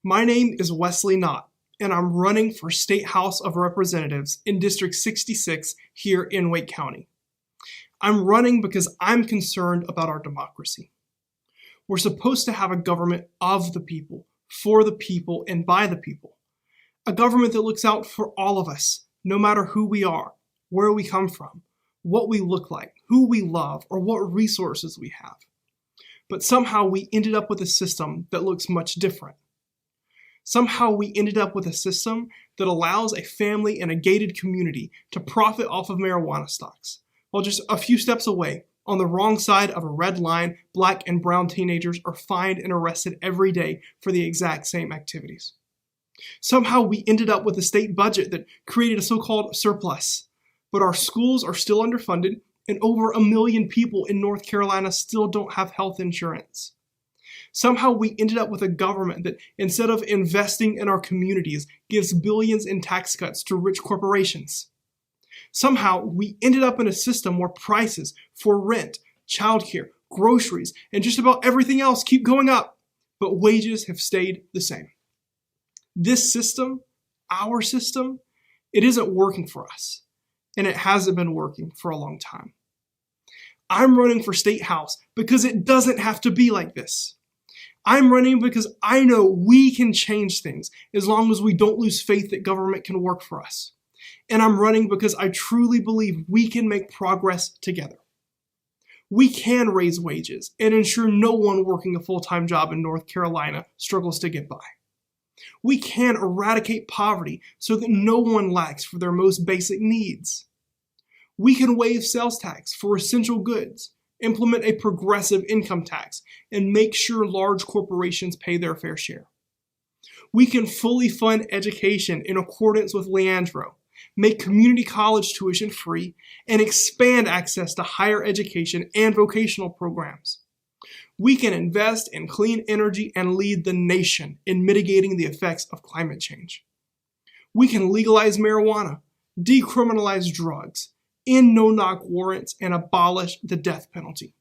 My name is Wesley Knott, and I'm running for State House of Representatives in District 66 here in Wake County. I'm running because I'm concerned about our democracy. We're supposed to have a government of the people, for the people, and by the people. A government that looks out for all of us, no matter who we are, where we come from, what we look like, who we love, or what resources we have. But somehow we ended up with a system that looks much different. Somehow we ended up with a system that allows a family in a gated community to profit off of marijuana stocks, while just a few steps away, on the wrong side of a red line, black and brown teenagers are fined and arrested every day for the exact same activities. Somehow we ended up with a state budget that created a so-called surplus, but our schools are still underfunded and over 1 million people in North Carolina still don't have health insurance. Somehow we ended up with a government that, instead of investing in our communities, gives billions in tax cuts to rich corporations. Somehow we ended up in a system where prices for rent, childcare, groceries, and just about everything else keep going up, but wages have stayed the same. This system, our system, it isn't working for us, and it hasn't been working for a long time. I'm running for State House because it doesn't have to be like this. I'm running because I know we can change things as long as we don't lose faith that government can work for us. And I'm running because I truly believe we can make progress together. We can raise wages and ensure no one working a full-time job in North Carolina struggles to get by. We can eradicate poverty so that no one lacks for their most basic needs. We can waive sales tax for essential goods, implement a progressive income tax, and make sure large corporations pay their fair share. We can fully fund education in accordance with Leandro, make community college tuition free, and expand access to higher education and vocational programs. We can invest in clean energy and lead the nation in mitigating the effects of climate change. We can legalize marijuana, decriminalize drugs, end no-knock warrants, and abolish the death penalty.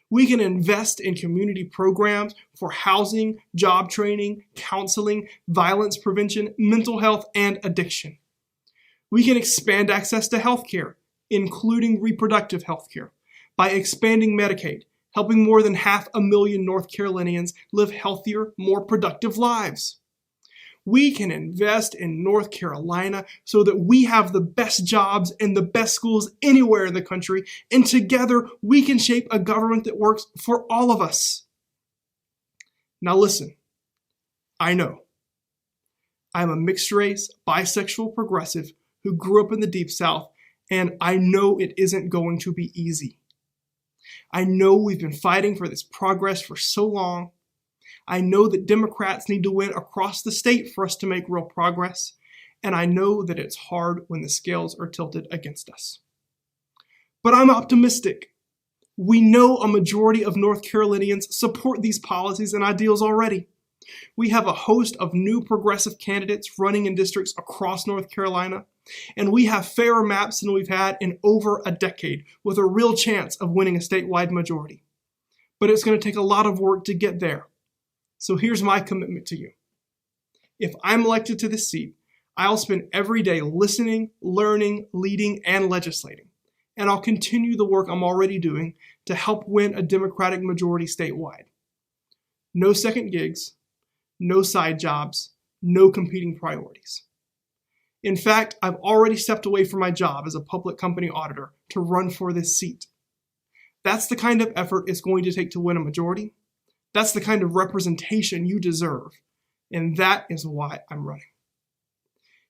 We can invest in community programs for housing, job training, counseling, violence prevention, mental health, and addiction. We can expand access to health care, including reproductive health care, by expanding Medicaid, helping more than 500,000 North Carolinians live healthier, more productive lives. We can invest in North Carolina so that we have the best jobs and the best schools anywhere in the country, and together we can shape a government that works for all of us. Now listen, I know. I'm a mixed race, bisexual progressive who grew up in the Deep South, and I know it isn't going to be easy. I know we've been fighting for this progress for so long. I know that Democrats need to win across the state for us to make real progress, and I know that it's hard when the scales are tilted against us. But I'm optimistic. We know a majority of North Carolinians support these policies and ideals already. We have a host of new progressive candidates running in districts across North Carolina, and we have fairer maps than we've had in over a decade, with a real chance of winning a statewide majority. But it's going to take a lot of work to get there. So here's my commitment to you. If I'm elected to this seat, I'll spend every day listening, learning, leading, and legislating. And I'll continue the work I'm already doing to help win a Democratic majority statewide. No second gigs, no side jobs, no competing priorities. In fact, I've already stepped away from my job as a public company auditor to run for this seat. That's the kind of effort it's going to take to win a majority. That's the kind of representation you deserve, and that is why I'm running.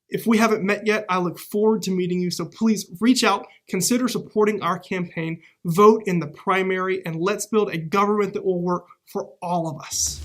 If we haven't met yet, I look forward to meeting you, so please reach out, consider supporting our campaign, vote in the primary, and let's build a government that will work for all of us.